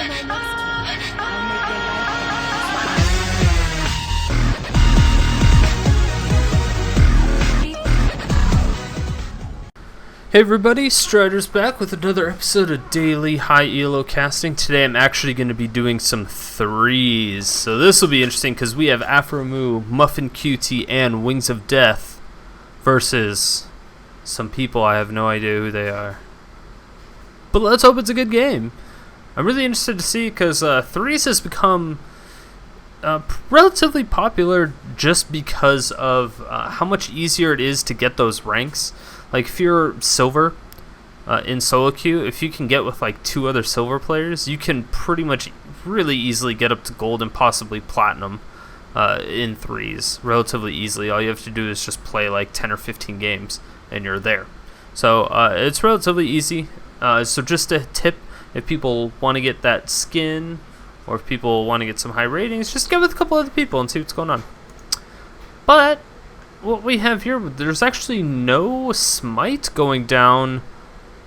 my next kill, I'll make their life Hey everybody, Strider's back with another episode of Daily High ELO Casting. Today I'm actually going to be doing some threes, so this will be interesting because we have aphromoo, Muffinqt, and Wingsofdeathx versus some people I have no idea who they are. But let's hope it's a good game. I'm really interested to see because threes has become relatively popular just because of how much easier it is to get those ranks. Like if you're silver in solo queue, if you can get with like 2 other silver players, you can pretty much really easily get up to gold and possibly platinum in threes relatively easily. All you have to do is just play like 10 or 15 games and you're there. So it's relatively easy. So just a tip, if people want to get that skin or if people want to get some high ratings, just get with a couple other people and see what's going on. But what we have here, there's actually no smite going down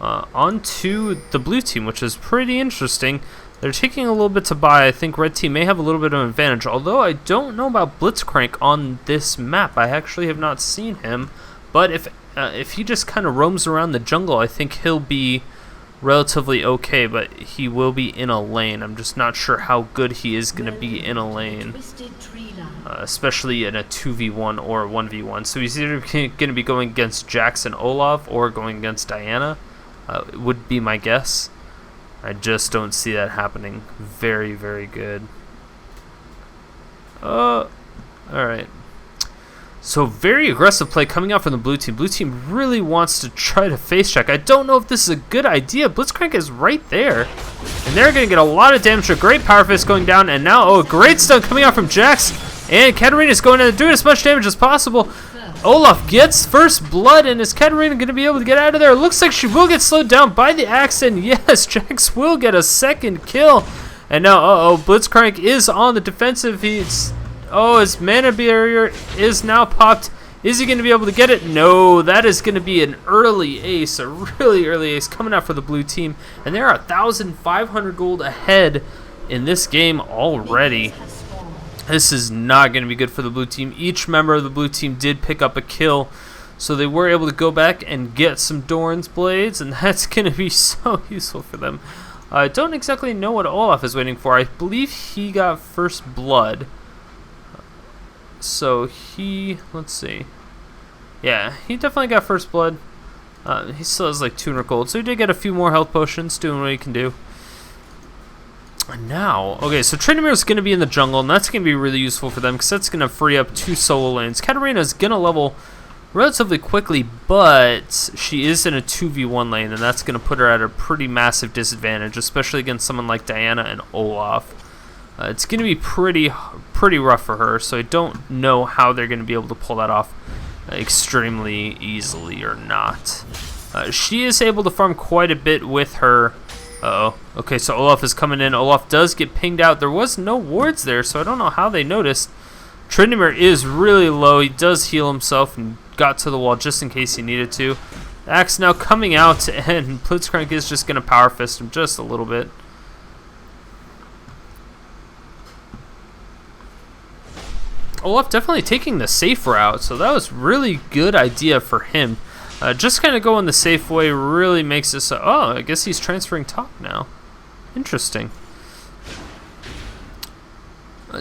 onto the blue team, which is pretty interesting. They're taking a little bit to buy. I think red team may have a little bit of an advantage, although I don't know about Blitzcrank on this map. I actually have not seen him, but if he just kind of roams around the jungle, I think he'll be relatively okay, but he will be in a lane. I'm just not sure how good he is going to be in a lane. Especially in a 2v1 or 1v1. So he's either going to be going against Jax and Olaf or going against Diana, would be my guess. I just don't see that happening. Very, very good. Alright. So very aggressive play coming out from the blue team. Blue team really wants to try to face check. I don't know if this is a good idea. Blitzcrank is right there. And they're going to get a lot of damage. A great power fist going down. And now, a great stun coming out from Jax. And Katarina is going to do as much damage as possible. Olaf gets first blood, and is Katarina going to be able to get out of there? It looks like she will get slowed down by the axe, and yes, Jax will get a second kill. And now, Blitzcrank is on the defensive. His mana barrier is now popped. Is he going to be able to get it? No, that is going to be an early ace, a really early ace coming out for the blue team. And they're 1,500 gold ahead in this game already. This is not going to be good for the blue team. Each member of the blue team did pick up a kill, so they were able to go back and get some Doran's blades, and that's going to be so useful for them. I don't exactly know what Olaf is waiting for. I believe he got first blood. So let's see. Yeah, he definitely got first blood. He still has like 200 gold, so he did get a few more health potions, doing what he can do. And now, okay, so Tryndamere is going to be in the jungle, and that's going to be really useful for them because that's going to free up 2 solo lanes. Katarina is going to level relatively quickly, but she is in a 2v1 lane, and that's going to put her at a pretty massive disadvantage, especially against someone like Diana and Olaf. It's going to be pretty rough for her, so I don't know how they're going to be able to pull that off extremely easily or not. She is able to farm quite a bit with her. Okay, so Olaf is coming in. Olaf does get pinged out. There was no wards there, so I don't know how they noticed. Tryndamere is really low. He does heal himself and got to the wall just in case he needed to. Axe now coming out, and Blitzcrank is just going to power fist him just a little bit. Olaf definitely taking the safe route, so that was really good idea for him. Just kind of going the safe way really makes this... I guess he's transferring top now. Interesting.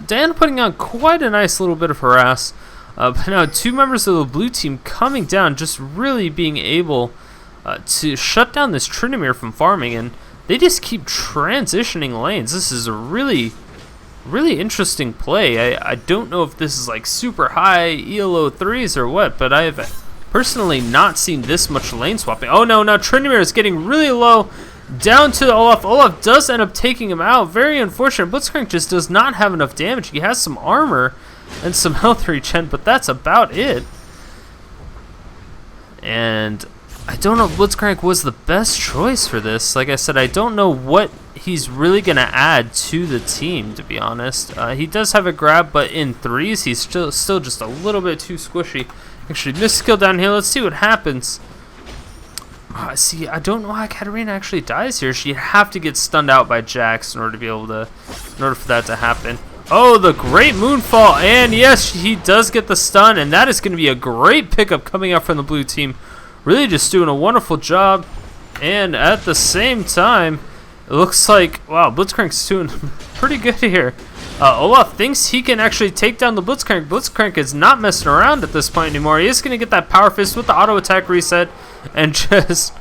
Diana putting on quite a nice little bit of harass. But now 2 members of the blue team coming down, just really being able to shut down this Tryndamere from farming. And they just keep transitioning lanes. This is a really interesting play. I don't know if this is like super high ELO 3s or what, but I've personally not seen this much lane swapping. Oh no, now Tryndamere is getting really low down to Olaf. Olaf does end up taking him out. Very unfortunate. Blitzcrank just does not have enough damage. He has some armor and some health regen, but that's about it. And I don't know if Blitzcrank was the best choice for this. Like I said, I don't know what he's really going to add to the team, to be honest. He does have a grab, but in threes, he's still just a little bit too squishy. Actually, missed skill down here. Let's see what happens. See, I don't know how Katarina actually dies here. She'd have to get stunned out by Jax in order to be able to, in order for that to happen. Oh, the great moonfall, and yes, he does get the stun, and that is going to be a great pickup coming out from the blue team. Really just doing a wonderful job, and at the same time, it looks like, wow, Blitzcrank's doing pretty good here. Olaf thinks he can actually take down the Blitzcrank. Blitzcrank is not messing around at this point anymore. He is going to get that power fist with the auto attack reset and just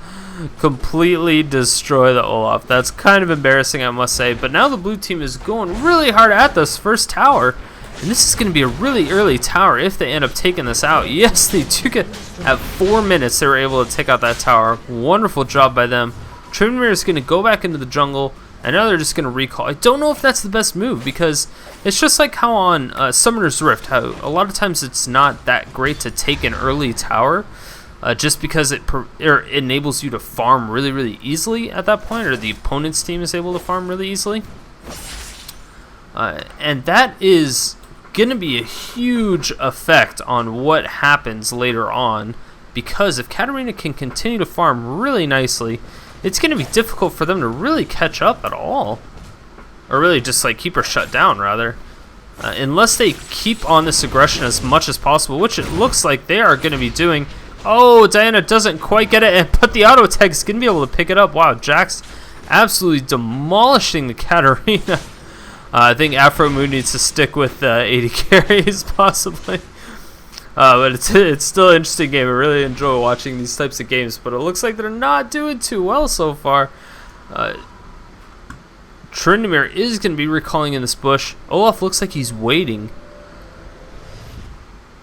completely destroy the Olaf. That's kind of embarrassing, I must say. But now the blue team is going really hard at this first tower. And this is going to be a really early tower if they end up taking this out. Yes, they took it at 4 minutes. They were able to take out that tower. Wonderful job by them. Tryndamere is going to go back into the jungle. And now they're just going to recall. I don't know if that's the best move because it's just like how on Summoner's Rift, how a lot of times it's not that great to take an early tower just because it enables you to farm really, really easily at that point, or the opponent's team is able to farm really easily. And that is going to be a huge effect on what happens later on, because if Katarina can continue to farm really nicely, it's going to be difficult for them to really catch up at all. Or really just like keep her shut down, rather. Unless they keep on this aggression as much as possible, which it looks like they are going to be doing. Oh, Diana doesn't quite get it, but the auto attack is going to be able to pick it up. Wow, Jax absolutely demolishing the Katarina. I think aphromoo needs to stick with 80 carries, possibly. But it's still an interesting game. I really enjoy watching these types of games, but it looks like they're not doing too well so far. Tryndamere is going to be recalling in this bush. Olaf looks like he's waiting.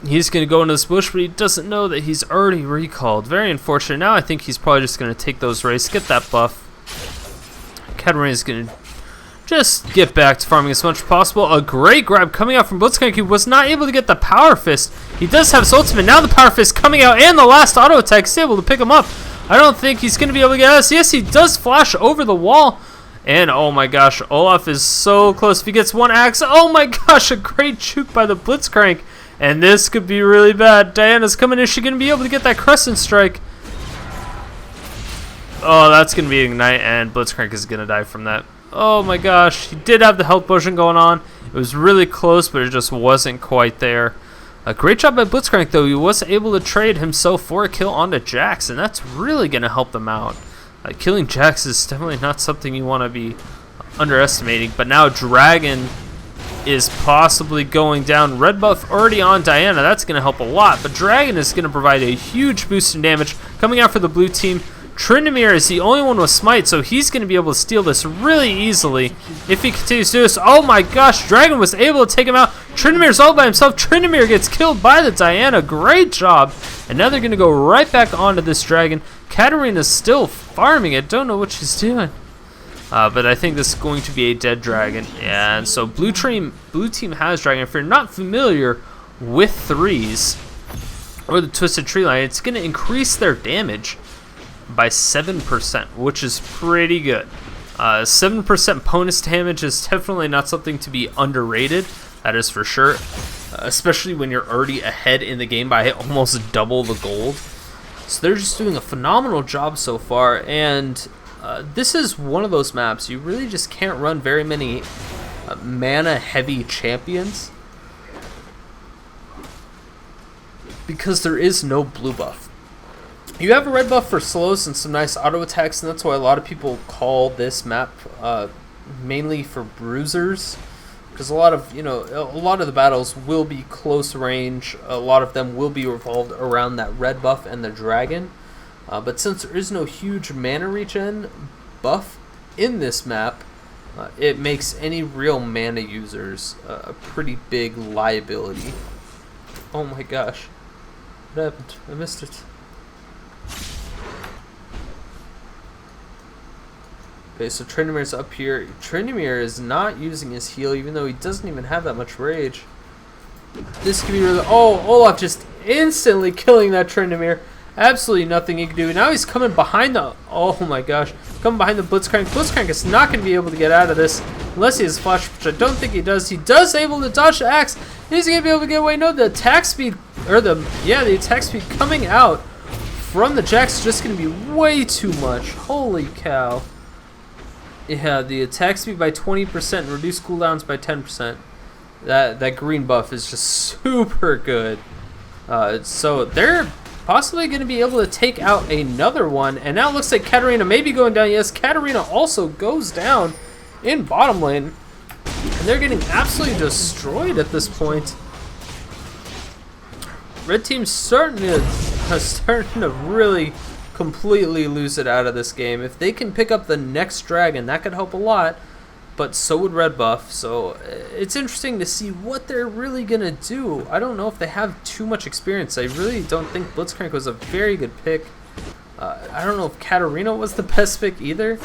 He's going to go into this bush, but he doesn't know that he's already recalled. Very unfortunate. Now I think he's probably just going to take those rays, get that buff. Katarina is going to just get back to farming as much as possible. A great grab coming out from Blitzcrank. He was not able to get the power fist. He does have his ultimate. Now the power fist coming out and the last auto attack is able to pick him up. I don't think he's going to be able to get us. Yes, he does flash over the wall. And oh my gosh, Olaf is so close. If he gets one axe, oh my gosh, a great juke by the Blitzcrank. And this could be really bad. Diana's coming in. Is she going to be able to get that crescent strike? Oh, that's going to be Ignite, and Blitzcrank is going to die from that. Oh my gosh, he did have the health potion going on. It was really close, but it just wasn't quite there. A great job by Blitzcrank, though. He was able to trade himself for a kill onto Jax, and that's really going to help them out. Killing Jax is definitely not something you want to be underestimating, but now Dragon is possibly going down. Red buff already on Diana. That's going to help a lot, but Dragon is going to provide a huge boost in damage coming out for the blue team. Tryndamere is the only one with Smite, so he's going to be able to steal this really easily if he continues to do this. Oh my gosh, Dragon was able to take him out. Tryndamere's all by himself. Tryndamere gets killed by the Diana. Great job. And now they're going to go right back onto this Dragon. Katarina's still farming it. Don't know what she's doing. But I think this is going to be a dead Dragon. And so blue team has Dragon. If you're not familiar with threes or the Twisted Treeline, it's going to increase their damage by 7%, which is pretty good. 7% bonus damage is definitely not something to be underrated, that is for sure, especially when you're already ahead in the game by almost double the gold. So they're just doing a phenomenal job so far, and this is one of those maps you really just can't run very many mana heavy champions because there is no blue buff. You have a red buff for slows and some nice auto attacks, and that's why a lot of people call this map mainly for bruisers, because a lot of the battles will be close range. A lot of them will be revolved around that red buff and the Dragon. But since there is no huge mana regen buff in this map, it makes any real mana users a pretty big liability. Oh my gosh, what happened? I missed it. Okay, so Tryndamere's up here. Tryndamere is not using his heal, even though he doesn't even have that much rage. This could be really... Oh, Olaf just instantly killing that Tryndamere. Absolutely nothing he can do. Now he's coming behind the... Oh my gosh. Coming behind the Blitzcrank. Blitzcrank is not going to be able to get out of this unless he has flash, which I don't think he does. He does able to dodge the axe. He's going to be able to get away. No, the attack speed... Or the... Yeah, the attack speed coming out from the Jax is just going to be way too much. Holy cow. Yeah, the attack speed by 20% and reduce cooldowns by 10%. That green buff is just super good. So they're possibly going to be able to take out another one. And now it looks like Katarina may be going down. Yes, Katarina also goes down in bottom lane. And they're getting absolutely destroyed at this point. Red team's starting to really completely lose it out of this game. If they can pick up the next dragon, that could help a lot. But so would red buff. So it's interesting to see what they're really gonna do. I don't know if they have too much experience. I really don't think Blitzcrank was a very good pick. I don't know if Katarina was the best pick either.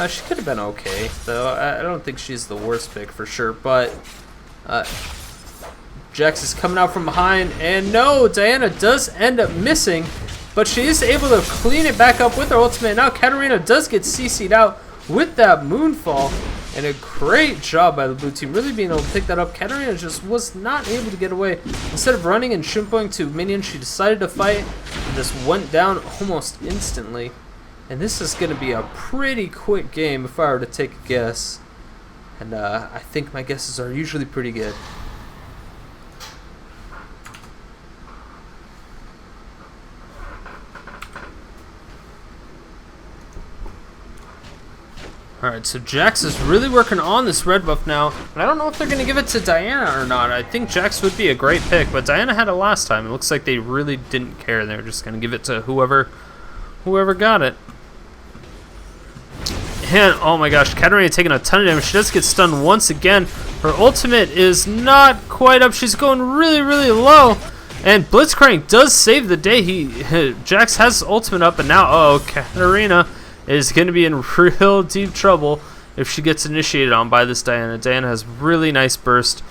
She could have been okay, though. I don't think she's the worst pick for sure. But Jax is coming out from behind, and no, Diana does end up missing, but she is able to clean it back up with her ultimate. Now Katarina does get CC'd out with that moonfall, and a great job by the blue team really being able to pick that up. Katarina just was not able to get away. Instead of running and shimpoing to minions, she decided to fight and just went down almost instantly. And this is going to be a pretty quick game if I were to take a guess. And I think my guesses are usually pretty good. Alright, so Jax is really working on this red buff now. And I don't know if they're going to give it to Diana or not. I think Jax would be a great pick, but Diana had it last time. It looks like they really didn't care. They were just going to give it to whoever got it. And, oh my gosh, Katarina taking a ton of damage. She does get stunned once again. Her ultimate is not quite up. She's going really, really low. And Blitzcrank does save the day. Jax has his ultimate up, and now, Katarina is going to be in real deep trouble if she gets initiated on by this Diana. Diana has really nice burst,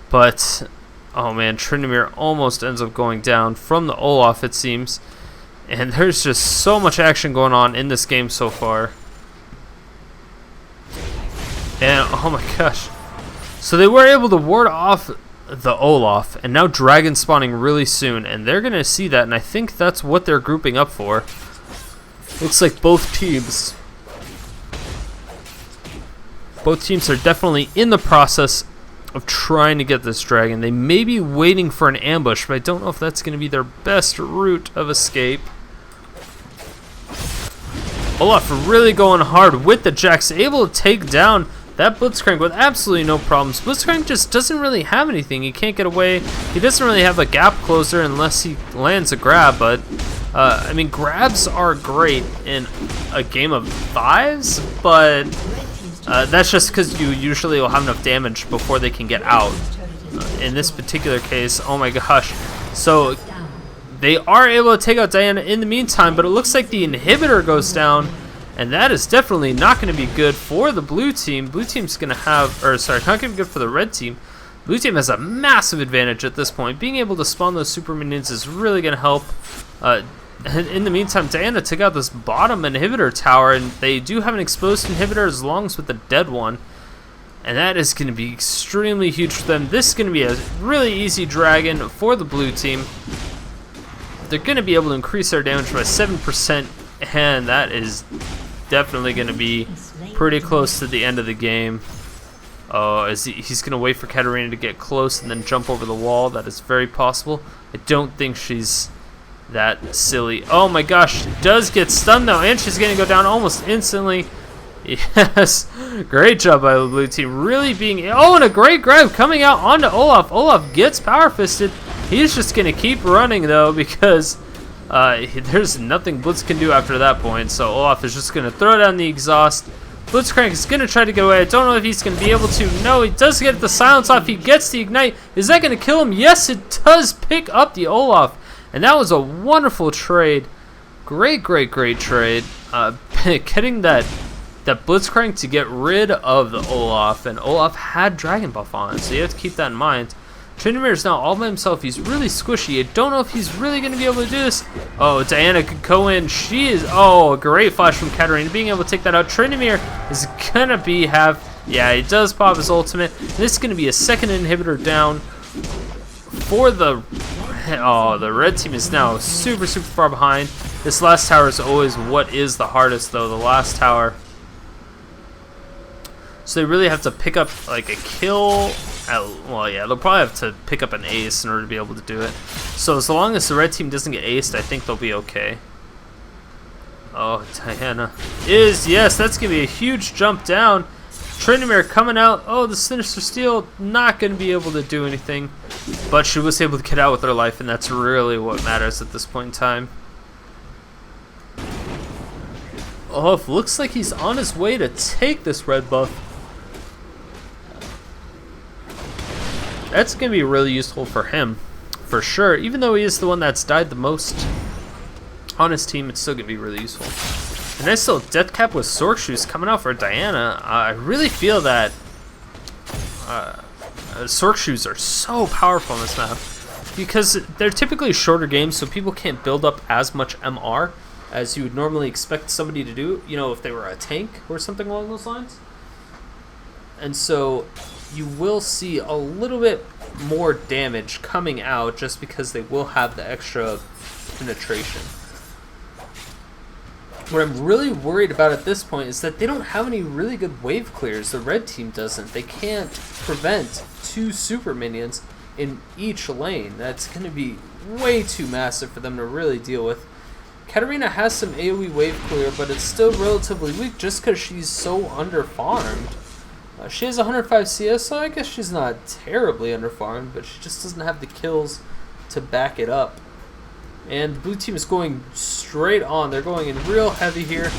but oh man, Tryndamere almost ends up going down from the Olaf, it seems. And there's just so much action going on in this game so far. And oh my gosh, so they were able to ward off the Olaf, and now dragon spawning really soon, and they're going to see that, and I think that's what they're grouping up for. Looks like both teams are definitely in the process of trying to get this dragon. They may be waiting for an ambush, but I don't know if that's going to be their best route of escape. Olaf really going hard with the Jax, able to take down that Blitzcrank with absolutely no problems. Blitzcrank just doesn't really have anything. He can't get away. He doesn't really have a gap closer unless he lands a grab, but I mean, grabs are great in a game of 5s, but that's just because you usually will have enough damage before they can get out. In this particular case, oh my gosh. So they are able to take out Diana in the meantime, but it looks like the inhibitor goes down, and that is definitely not going to be good for the blue team. Blue team's going to have, or sorry, not going to be good for the red team. Blue team has a massive advantage at this point. Being able to spawn those super minions is really going to help. In the meantime, Diana took out this bottom inhibitor tower, and they do have an exposed inhibitor as long as with the dead one. And that is going to be extremely huge for them. This is going to be a really easy dragon for the blue team. They're going to be able to increase their damage by 7%, and that is definitely going to be pretty close to the end of the game. He's going to wait for Katarina to get close and then jump over the wall. That is very possible. I don't think she's that silly. Oh my gosh, she does get stunned though, and she's going to go down almost instantly. Yes, great job by the blue team. Really being, and a great grab coming out onto Olaf. Olaf gets power fisted. He's just going to keep running though, because there's nothing Blitz can do after that point. So Olaf is just going to throw down the exhaust. Blitzcrank is going to try to get away. I don't know if he's going to be able to. No, he does get the silence off. He gets the ignite. Is that going to kill him? Yes, it does pick up the Olaf. And that was a wonderful trade. Great trade. Getting that Blitzcrank to get rid of the Olaf. And Olaf had dragon buff on, so you have to keep that in mind. Tryndamere is now all by himself. He's really squishy. I don't know if he's really going to be able to do this. Oh, Diana could go in. She is, a great flash from Katarina. Being able to take that out. Tryndamere is going to be yeah, he does pop his ultimate. This is going to be a second inhibitor down for the red team is now super far behind. This last tower is always what is the hardest, though. The last tower. So they really have to pick up like a kill. Well, yeah, they'll probably have to pick up an ace in order to be able to do it. So as long as the red team doesn't get aced, I think they'll be okay. Oh, Diana is, yes, that's going to be a huge jump down. Tryndamere coming out. Oh, the Sinister Steel not going to be able to do anything. But she was able to get out with her life, and that's really what matters at this point in time. Olaf looks like he's on his way to take this red buff. That's going to be really useful for him, for sure. Even though he is the one that's died the most on his team, it's still going to be really useful. A nice little death cap with Sork Shoes coming out for Diana. I really feel that Sork Shoes are so powerful on this map because they're typically shorter games, so people can't build up as much MR as you would normally expect somebody to do, you know, if they were a tank or something along those lines. And so you will see a little bit more damage coming out just because they will have the extra penetration. What I'm really worried about at this point is that they don't have any really good wave clears. The red team doesn't. They can't prevent 2 super minions in each lane. That's going to be way too massive for them to really deal with. Katarina has some AoE wave clear, but it's still relatively weak just because she's so underfarmed. She has 105 CS, so I guess she's not terribly underfarmed, but she just doesn't have the kills to back it up. And the blue team is going straight on. They're going in real heavy here.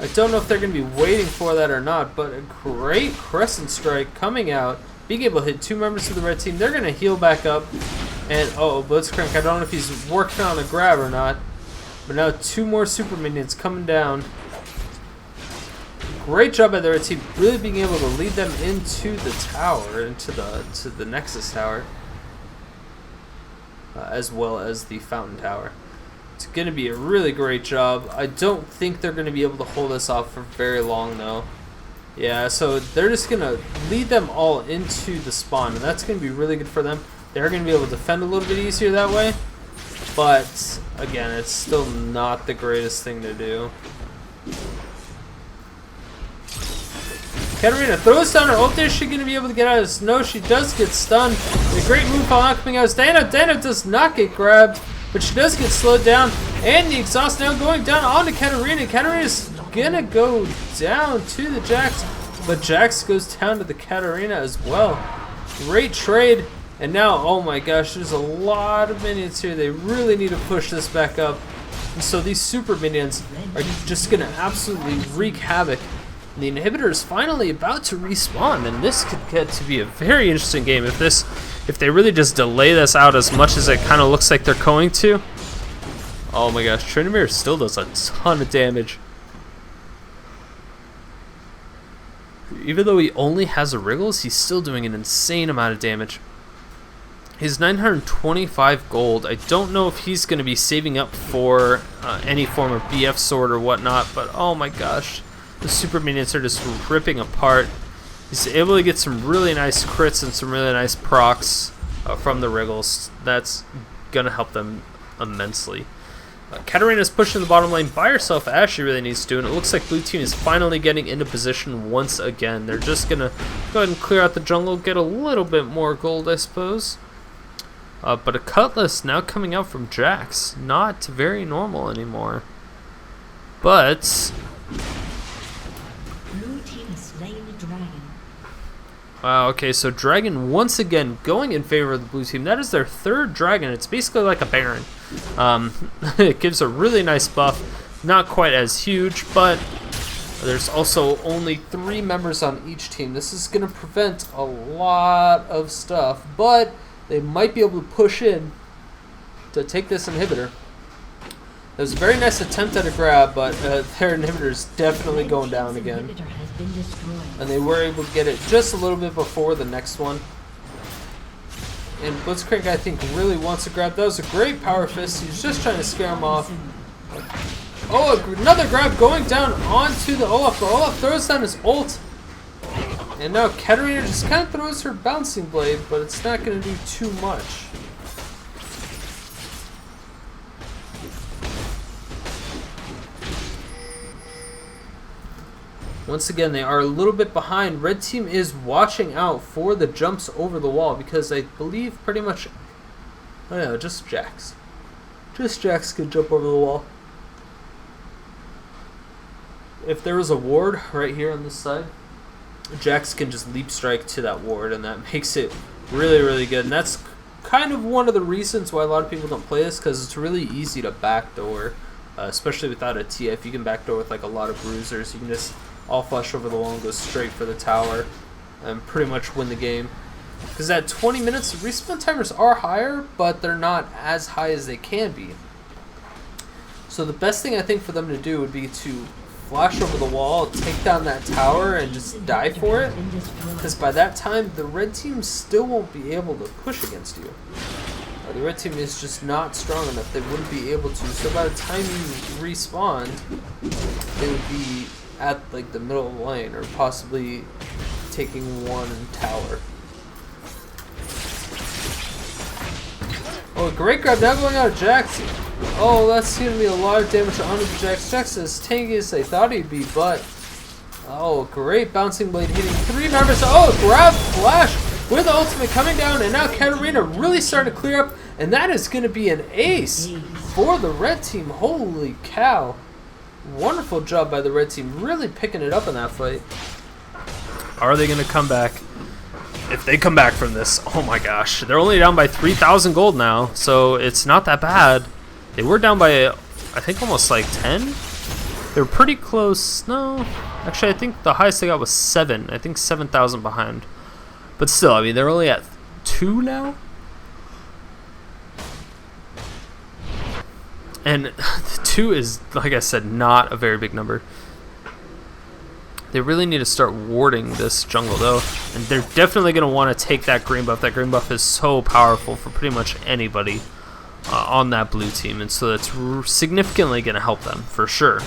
I don't know if they're going to be waiting for that or not, but a great Crescent Strike coming out, being able to hit 2 members of the red team. They're going to heal back up. And, oh, Blitzcrank, I don't know if he's working on a grab or not. But now 2 more super minions coming down. Great job by the red team, really being able to lead them into the tower, into the Nexus tower, as well as the Fountain Tower. It's going to be a really great job. I don't think they're going to be able to hold us off for very long, though. Yeah, so they're just going to lead them all into the spawn, and that's going to be really good for them. They're going to be able to defend a little bit easier that way, but again, it's still not the greatest thing to do. Katarina throws down her ult there. Is she going to be able to get out of this? No, she does get stunned. A great move while not coming out is Diana. Diana does not get grabbed, but she does get slowed down. And the exhaust now going down onto Katarina. Katarina's going to go down to the Jax, but Jax goes down to the Katarina as well. Great trade. And now, oh my gosh, there's a lot of minions here. They really need to push this back up. And so these super minions are just going to absolutely wreak havoc. The inhibitor is finally about to respawn, and this could get to be a very interesting game if they really just delay this out as much as it kind of looks like they're going to. Oh my gosh, Tryndamere still does a ton of damage. Even though he only has a Wriggles, he's still doing an insane amount of damage. He's 925 gold. I don't know if he's going to be saving up for any form of BF sword or whatnot, but oh my gosh. The super minions are just ripping apart. He's able to get some really nice crits and some really nice procs from the Wriggles. That's going to help them immensely. Katarina's pushing the bottom lane by herself as she really needs to, and it looks like blue team is finally getting into position once again. They're just going to go ahead and clear out the jungle, get a little bit more gold, I suppose. But a Cutlass now coming out from Jax. Not very normal anymore. But wow, okay, so Dragon once again going in favor of the blue team. That is their 3rd Dragon. It's basically like a Baron. It gives a really nice buff. Not quite as huge, but there's also only 3 members on each team. This is going to prevent a lot of stuff, but they might be able to push in to take this inhibitor. It was a very nice attempt at a grab, but their inhibitor is definitely going down again. And they were able to get it just a little bit before the next one. And Blitzcrank, I think, really wants to grab. That was a great power fist. He's just trying to scare him off. Oh, another grab going down onto the Olaf. But Olaf throws down his ult. And now Katarina just kind of throws her bouncing blade, but it's not going to do too much. Once again, they are a little bit behind. Red team is watching out for the jumps over the wall because I believe pretty much... Oh no, just Jax. Just Jax can jump over the wall. If there was a ward right here on this side, Jax can just leap strike to that ward, and that makes it really, really good. And that's kind of one of the reasons why a lot of people don't play this, because it's really easy to backdoor, especially without a TF. You can backdoor with like a lot of bruisers. You can just all flush over the wall and go straight for the tower and pretty much win the game. Because at 20 minutes, respawn timers are higher, but they're not as high as they can be. So the best thing I think for them to do would be to flash over the wall, take down that tower, and just die for it. Because by that time, the red team still won't be able to push against you. The red team is just not strong enough. They wouldn't be able to. So by the time you respawn, they would be at like the middle of the lane, or possibly taking one tower. Oh, great grab now going out of Jax. Oh, that's going to be a lot of damage onto the Jax. Jax is as tanky as they thought he'd be, but... Oh, great bouncing blade hitting 3 members. Oh, grab flash with the ultimate coming down, and now Katarina really starting to clear up, and that is going to be an ace for the red team. Holy cow. Wonderful job by the red team, really picking it up in that fight. Are they going to come back? If they come back from this, oh my gosh. They're only down by 3,000 gold now, so it's not that bad. They were down by, I think, almost like 10. They're pretty close. No, actually, I think the highest they got was 7. I think 7,000 behind. But still, I mean, they're only at 2 now. And 2 is, like I said, not a very big number. They really need to start warding this jungle, though. And they're definitely going to want to take that green buff. That green buff is so powerful for pretty much anybody on that blue team. And so that's significantly going to help them, for sure.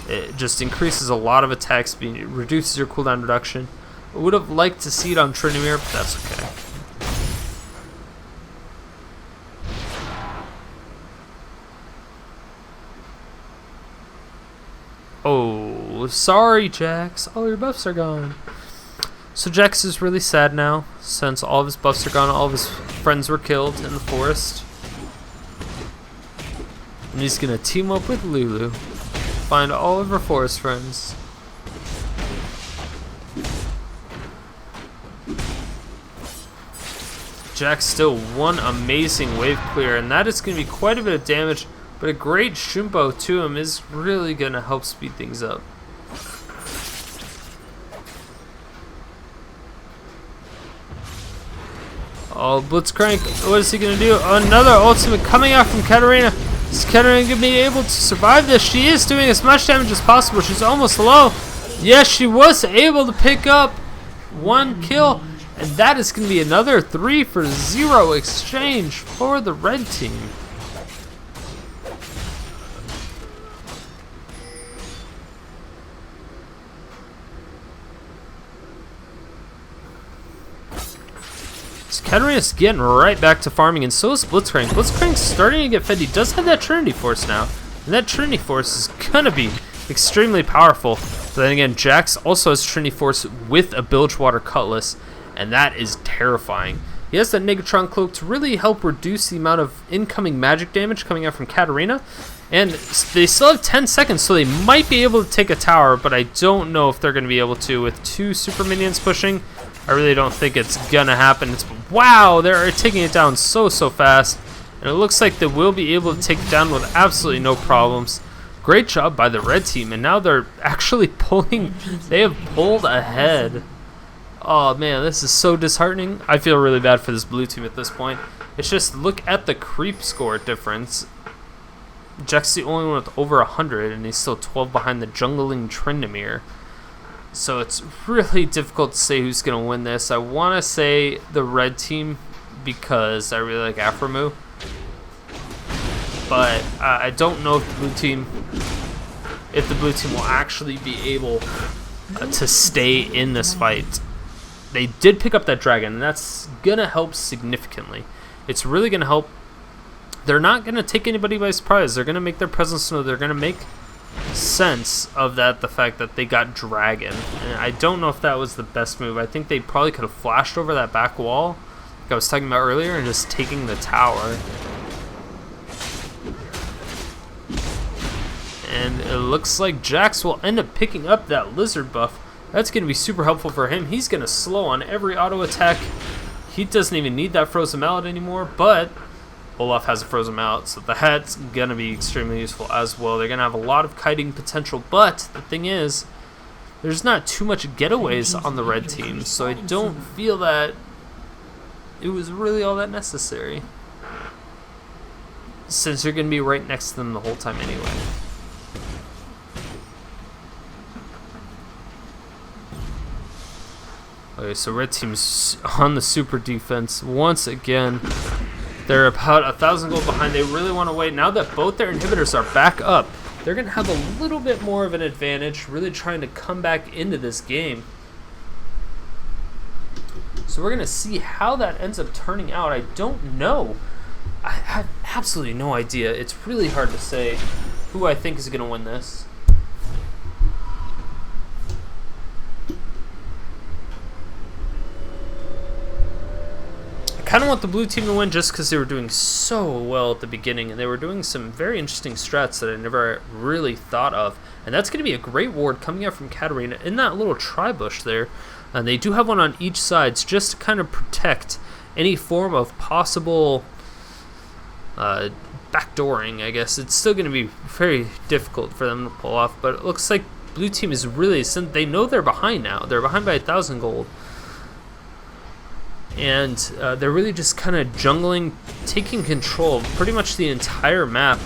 It just increases a lot of attack speed. It reduces your cooldown reduction. I would have liked to see it on Tryndamere, but that's okay. Oh, sorry, Jax. All your buffs are gone. So Jax is really sad now, since all of his buffs are gone. All of his friends were killed in the forest. And he's going to team up with Lulu. Find all of her forest friends. Jax still one amazing wave clear, and that is going to be quite a bit of damage. But a great Shumbo to him is really going to help speed things up. Oh, Blitzcrank, what is he going to do? Another ultimate coming out from Katarina. Is Katarina going to be able to survive this? She is doing as much damage as possible. She's almost low. Yes, she was able to pick up 1 kill. And that is going to be another 3-for-0 exchange for the red team. Katarina's getting right back to farming, and so is Blitzcrank. Blitzcrank's starting to get fed. He does have that Trinity Force now, and that Trinity Force is gonna be extremely powerful. But then again, Jax also has Trinity Force with a Bilgewater Cutlass, and that is terrifying. He has that Negatron Cloak to really help reduce the amount of incoming magic damage coming out from Katarina, and they still have 10 seconds, so they might be able to take a tower, but I don't know if they're going to be able to with 2 super minions pushing. I really don't think it's gonna happen. Wow, they're taking it down so fast, and it looks like they will be able to take it down with absolutely no problems. Great job by the red team, and now they're actually pulling. They have pulled ahead. Oh man, this is so disheartening. I feel really bad for this blue team at this point. It's just, look at the creep score difference. Jack's the only one with over 100, and he's still 12 behind the jungling Tryndamere. So it's really difficult to say who's going to win this. I want to say the red team because I really like aphromoo. But I don't know if the blue team will actually be able to stay in this fight. They did pick up that dragon, and that's going to help significantly. It's really going to help. They're not going to take anybody by surprise. They're going to make their presence known. They're going to make sense of that, the fact that they got Dragon. And I don't know if that was the best move. I think they probably could have flashed over that back wall, like I was talking about earlier, and just taking the tower. And it looks like Jax will end up picking up that lizard buff. That's going to be super helpful for him. He's going to slow on every auto attack. He doesn't even need that frozen mallet anymore, but Olaf has a frozen mallet, so that's going to be extremely useful as well. They're going to have a lot of kiting potential, but the thing is, there's not too much getaways on the red team, so I don't feel that it was really all that necessary, since you're going to be right next to them the whole time anyway. Okay, so red team's on the super defense once again. They're about 1,000 gold behind. They really want to wait. Now that both their inhibitors are back up, they're going to have a little bit more of an advantage, really trying to come back into this game. So we're going to see how that ends up turning out. I don't know. I have absolutely no idea. It's really hard to say who I think is going to win this. I kind of want the blue team to win just because they were doing so well at the beginning, and they were doing some very interesting strats that I never really thought of. And that's going to be a great ward coming out from Katarina in that little tri-bush there. And they do have one on each side just to kind of protect any form of possible backdooring, I guess. It's still going to be very difficult for them to pull off, but it looks like blue team is really, since they know they're behind now. They're behind by 1,000 gold. And they're really just kind of jungling, taking control of pretty much the entire map.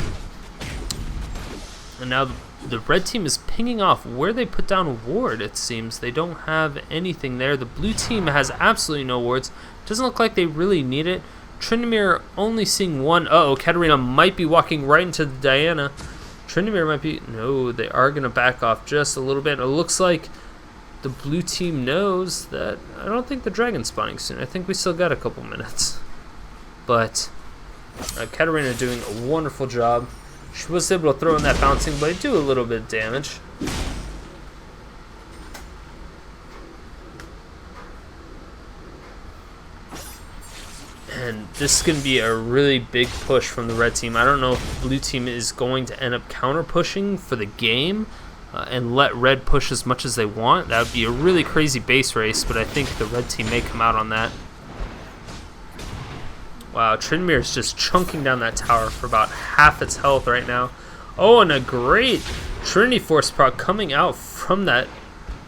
And now the red team is pinging off where they put down a ward, it seems. They don't have anything there. The blue team has absolutely no wards. Doesn't look like they really need it. Tryndamere only seeing one. Uh-oh, Katarina might be walking right into the Diana. Tryndamere might be... No, they are going to back off just a little bit. It looks like the blue team knows that I don't think the dragon's spawning soon. I think we still got a couple minutes. But Katarina doing a wonderful job. She was able to throw in that bouncing blade, do a little bit of damage. And this is going to be a really big push from the red team. I don't know if the blue team is going to end up counter pushing for the game. And let red push as much as they want. That would be a really crazy base race, but I think the red team may come out on that. Wow, Tryndamere is just chunking down that tower for about half its health right now. Oh, and a great Trinity Force proc coming out from that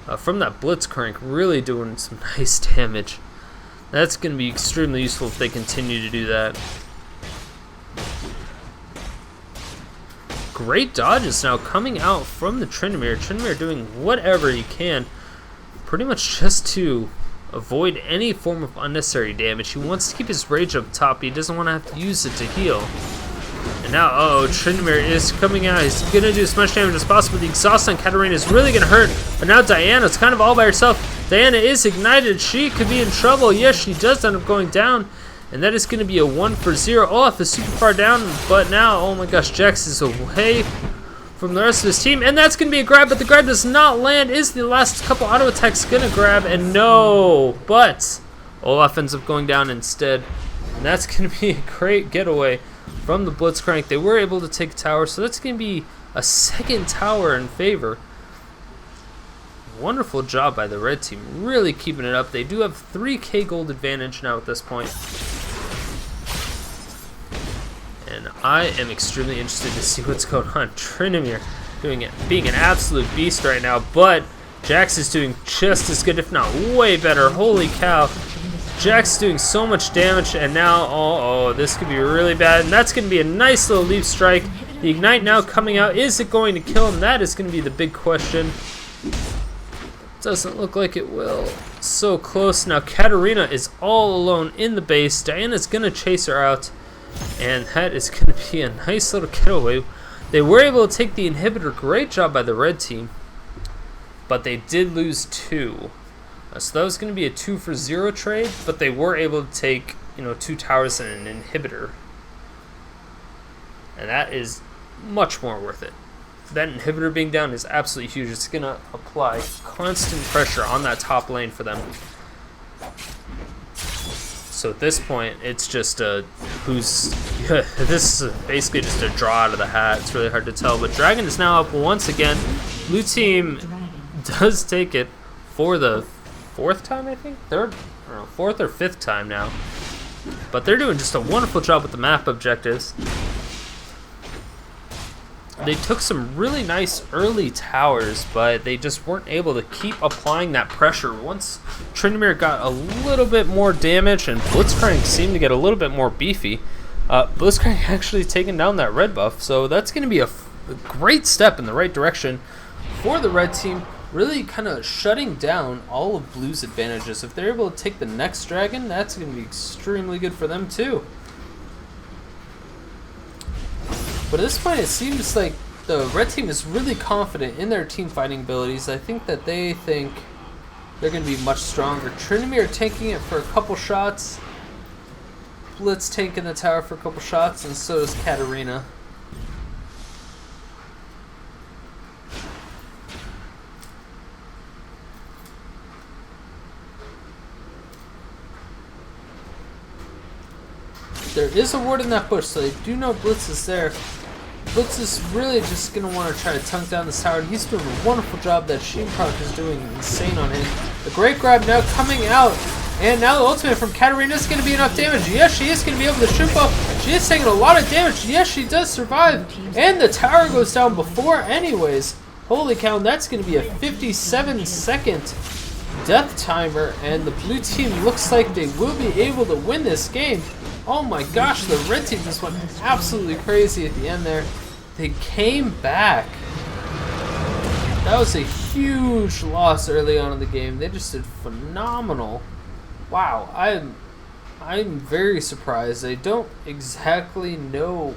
Blitzcrank, really doing some nice damage. That's going to be extremely useful if they continue to do that. Great dodges now coming out from the Tryndamere. Tryndamere doing whatever he can, pretty much just to avoid any form of unnecessary damage. He wants to keep his rage up top. He doesn't want to have to use it to heal. And now, uh-oh, Tryndamere is coming out. He's going to do as much damage as possible. The exhaust on Katarina is really going to hurt. But now Diana's kind of all by herself. Diana is ignited. She could be in trouble. Yes, she does end up going down. And that is going to be a 1-for-0. Olaf is super far down, but now, oh my gosh, Jax is away from the rest of his team. And that's going to be a grab, but the grab does not land. Is the last couple auto attacks going to grab? And no, but Olaf ends up going down instead. And that's going to be a great getaway from the Blitzcrank. They were able to take a tower, so that's going to be a second tower in favor. Wonderful job by the red team, really keeping it up. They do have 3k gold advantage now at this point. And I am extremely interested to see what's going on. Tryndamere being an absolute beast right now, but Jax is doing just as good, if not way better. Holy cow. Jax doing so much damage, and now, oh, this could be really bad. And that's going to be a nice little leap strike. The Ignite now coming out. Is it going to kill him? That is going to be the big question. Doesn't look like it will. So close. Now Katarina is all alone in the base. Diana's going to chase her out. And that is going to be a nice little getaway. They were able to take the inhibitor. Great job by the red team. But they did lose 2. So that was going to be a 2-for-0 trade. But they were able to take, 2 towers and an inhibitor. And that is much more worth it. that inhibitor being down is absolutely huge. It's going to apply constant pressure on that top lane for them. So at this point, it's just a this is basically just a draw out of the hat. It's really hard to tell. But Dragon is now up once again. Blue team does take it for the fourth time, I think? Third? I don't know, fourth or fifth time now. But they're doing just a wonderful job with the map objectives. They took some really nice early towers, but they just weren't able to keep applying that pressure. Once Tryndamere got a little bit more damage and Blitzcrank seemed to get a little bit more beefy, Blitzcrank actually taking down that red buff, so that's going to be a great step in the right direction for the red team, really kind of shutting down all of Blue's advantages. If they're able to take the next dragon, that's going to be extremely good for them too. But at this point, it seems like the red team is really confident in their team fighting abilities. I think that they think they're going to be much stronger. Tryndamere tanking it for a couple shots. Blitz tanking the tower for a couple shots, and so does Katarina. There is a ward in that bush, so they do know Blitz is there. Blitz is really just going to want to try to tunk down this tower, and he's doing a wonderful job. That Sheen proc is doing insane on him. The great grab now coming out, and now the ultimate from Katarina is going to be enough damage. Yes, she is going to be able to shoot up. She is taking a lot of damage. Yes, she does survive, and the tower goes down before anyways. Holy cow, that's going to be a 57-second death timer, and the blue team looks like they will be able to win this game. Oh my gosh, the red team just went absolutely crazy at the end there. They came back. That was a huge loss early on in the game. They just did phenomenal. Wow, I'm very surprised. I don't exactly know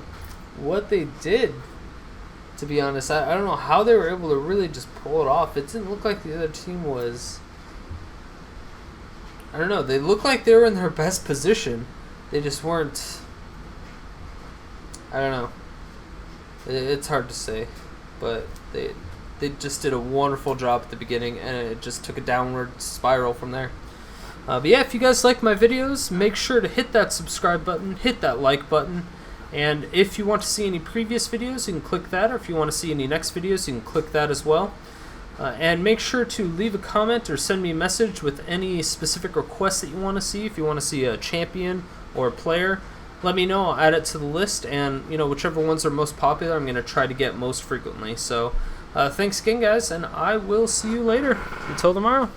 what they did, to be honest. I don't know how they were able to really just pull it off. It didn't look like the other team was... I don't know, they looked like they were in their best position. They just weren't... I don't know. It's hard to say, but they just did a wonderful job at the beginning, and it just took a downward spiral from there. But yeah, if you guys like my videos, make sure to hit that subscribe button, hit that like button, and if you want to see any previous videos, you can click that, or if you want to see any next videos, you can click that as well. And make sure to leave a comment or send me a message with any specific requests that you want to see. If you want to see a champion or a player, let me know. I'll add it to the list, and whichever ones are most popular, I'm going to try to get most frequently. So thanks again, guys, and I will see you later. Until tomorrow.